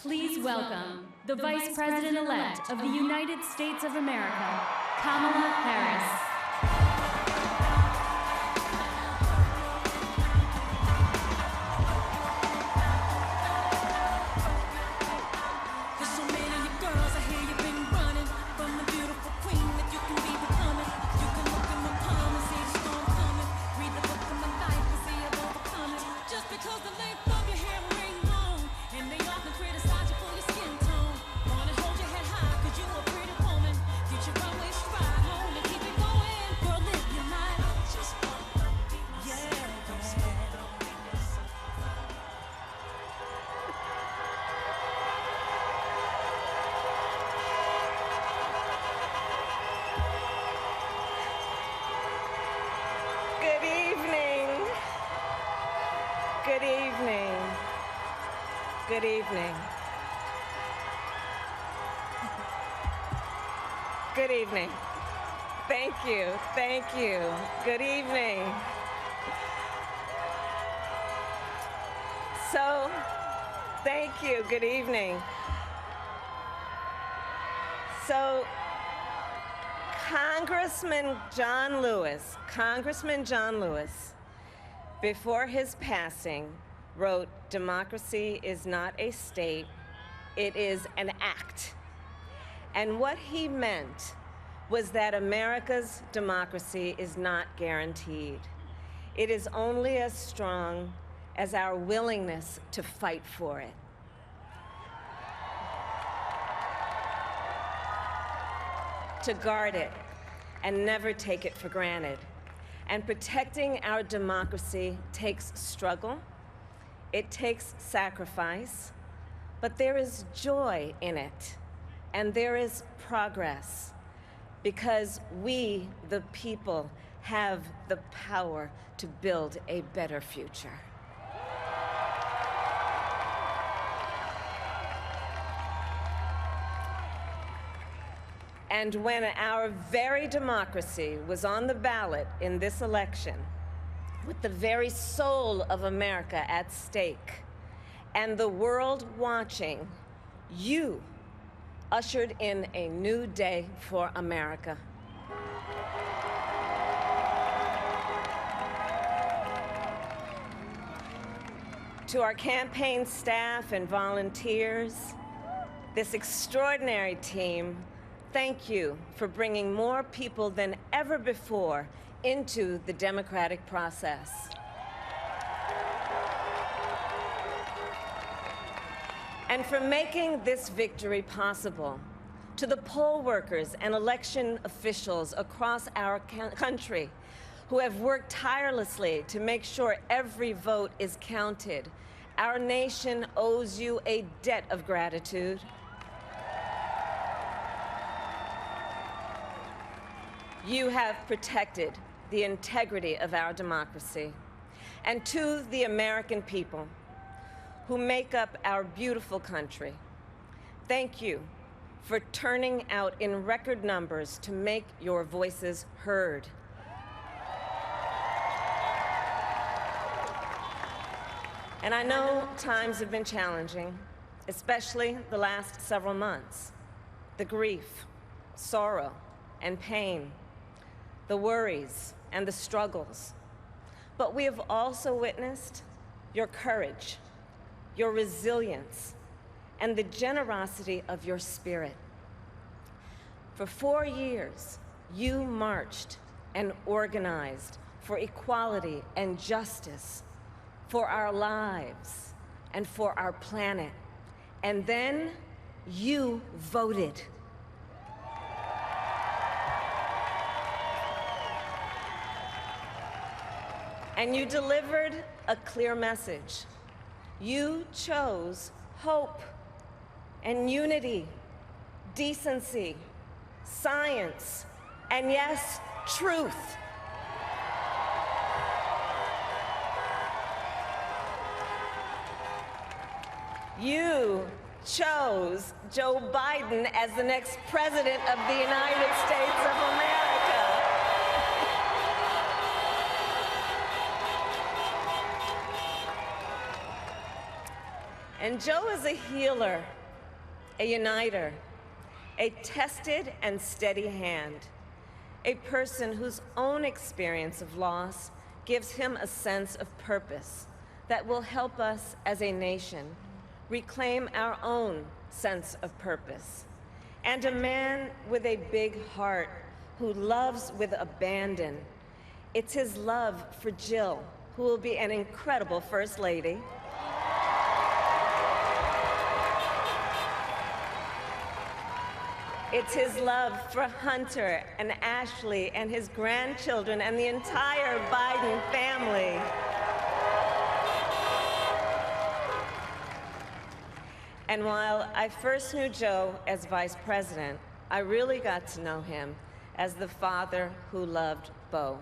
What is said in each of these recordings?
Please welcome the Vice President-elect of the United States of America, Kamala Harris. Good evening. Good evening. Good evening. Thank you. Thank you. Good evening. So, thank you. Good evening. So, Congressman John Lewis, before his passing, wrote, "Democracy is not a state, it is an act." And what he meant was that America's democracy is not guaranteed. It is only as strong as our willingness to fight for it. To guard it and never take it for granted. And protecting our democracy takes struggle, it takes sacrifice, but there is joy in it, and there is progress, because we, the people, have the power to build a better future. And when our very democracy was on the ballot in this election, with the very soul of America at stake, and the world watching, you ushered in a new day for America. To our campaign staff and volunteers, this extraordinary team, thank you for bringing more people than ever before into the democratic process. And for making this victory possible. To the poll workers and election officials across our country who have worked tirelessly to make sure every vote is counted, our nation owes you a debt of gratitude. You have protected the integrity of our democracy. And to the American people who make up our beautiful country, thank you for turning out in record numbers to make your voices heard. And I know times have been challenging, especially the last several months. The grief, sorrow, and pain, the worries and the struggles. But we have also witnessed your courage, your resilience, and the generosity of your spirit. For 4 years, you marched and organized for equality and justice, for our lives and for our planet. And then you voted. And you delivered a clear message. You chose hope and unity, decency, science, and yes, truth. You chose Joe Biden as the next president of the United States of America. And Joe is a healer, a uniter, a tested and steady hand, a person whose own experience of loss gives him a sense of purpose that will help us as a nation reclaim our own sense of purpose. And a man with a big heart who loves with abandon. It's his love for Jill, who will be an incredible First Lady. It's his love for Hunter and Ashley and his grandchildren and the entire Biden family. And while I first knew Joe as vice president, I really got to know him as the father who loved Bo,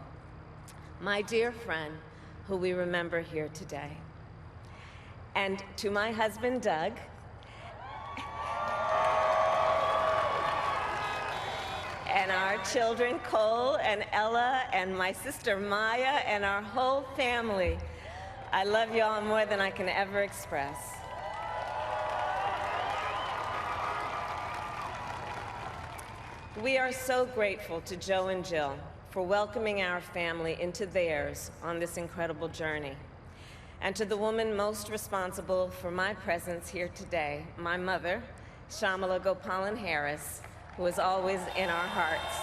my dear friend who we remember here today. And to my husband, Doug, and our children, Cole and Ella, and my sister Maya, and our whole family, I love you all more than I can ever express. We are so grateful to Joe and Jill for welcoming our family into theirs on this incredible journey. And to the woman most responsible for my presence here today, my mother, Kamala Harris, who is always in our hearts.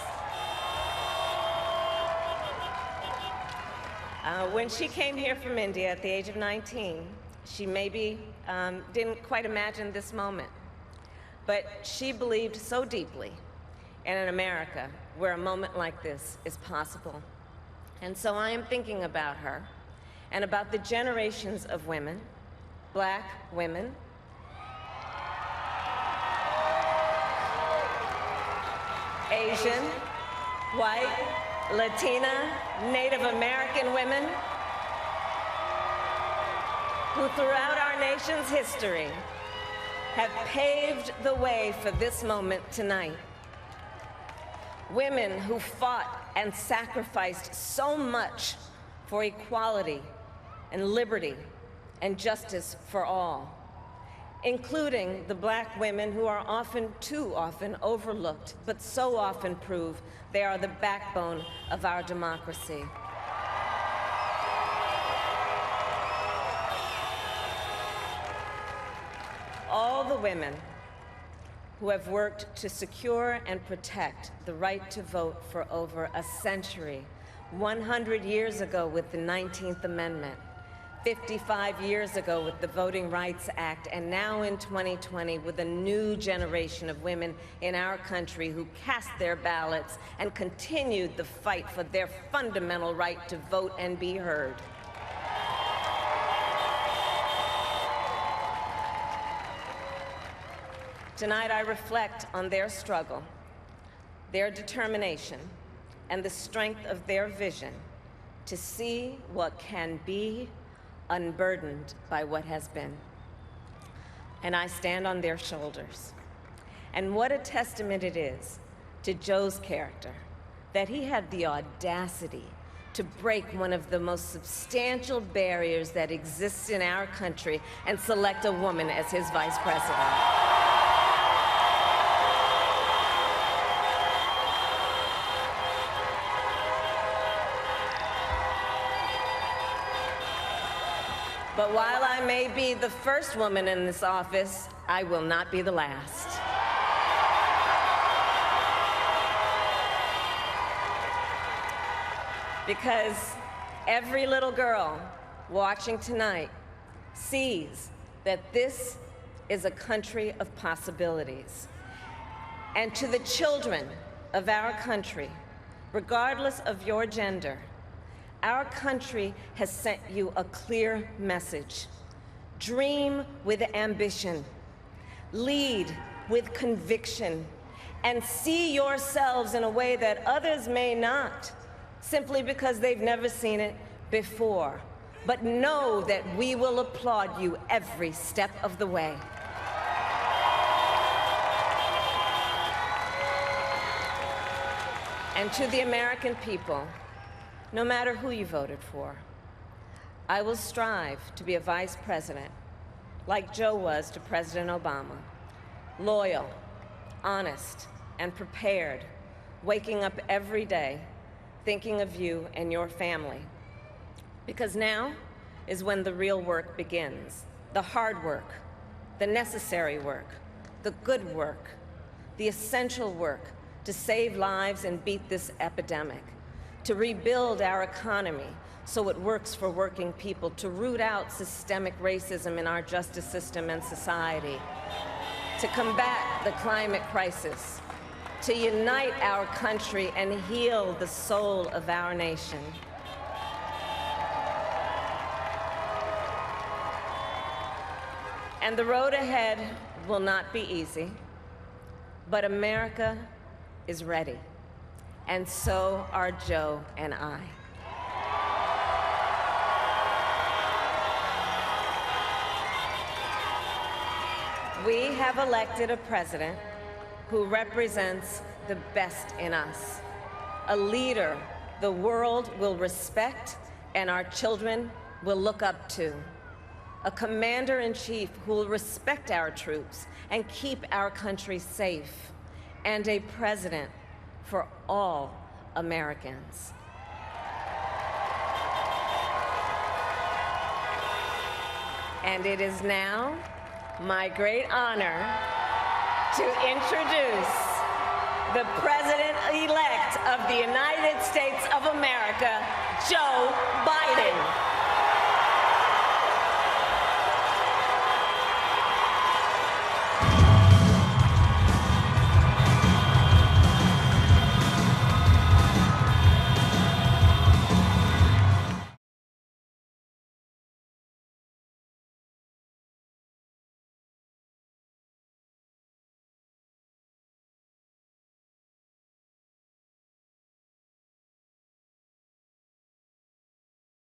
When she came here from India at the age of 19, she maybe didn't quite imagine this moment, but she believed so deeply in an America where a moment like this is possible. And so I am thinking about her and about the generations of women, Black women, Asian, white, Latina, Native American women who throughout our nation's history have paved the way for this moment tonight. Women who fought and sacrificed so much for equality and liberty and justice for all, including the Black women who are often, too often, overlooked, but so often prove they are the backbone of our democracy. All the women who have worked to secure and protect the right to vote for over a century, 100 years ago with the 19th Amendment, 55 years ago with the Voting Rights Act, and now in 2020 with a new generation of women in our country who cast their ballots and continued the fight for their fundamental right to vote and be heard. Tonight I reflect on their struggle, their determination, and the strength of their vision to see what can be unburdened by what has been. And I stand on their shoulders. And what a testament it is to Joe's character that he had the audacity to break one of the most substantial barriers that exists in our country and select a woman as his vice president. But while I may be the first woman in this office, I will not be the last. Because every little girl watching tonight sees that this is a country of possibilities. And to the children of our country, regardless of your gender, our country has sent you a clear message. Dream with ambition, lead with conviction, and see yourselves in a way that others may not, simply because they've never seen it before. But know that we will applaud you every step of the way. And to the American people, no matter who you voted for, I will strive to be a vice president like Joe was to President Obama, loyal, honest, and prepared, waking up every day thinking of you and your family. Because now is when the real work begins, the hard work, the necessary work, the good work, the essential work to save lives and beat this epidemic, to rebuild our economy so it works for working people, to root out systemic racism in our justice system and society, to combat the climate crisis, to unite our country and heal the soul of our nation. And the road ahead will not be easy, but America is ready, and so are Joe and I. We have elected a president who represents the best in us, a leader the world will respect and our children will look up to, a commander-in-chief who will respect our troops and keep our country safe, and a president for all Americans. And it is now my great honor to introduce the President-elect of the United States of America, Joe Biden.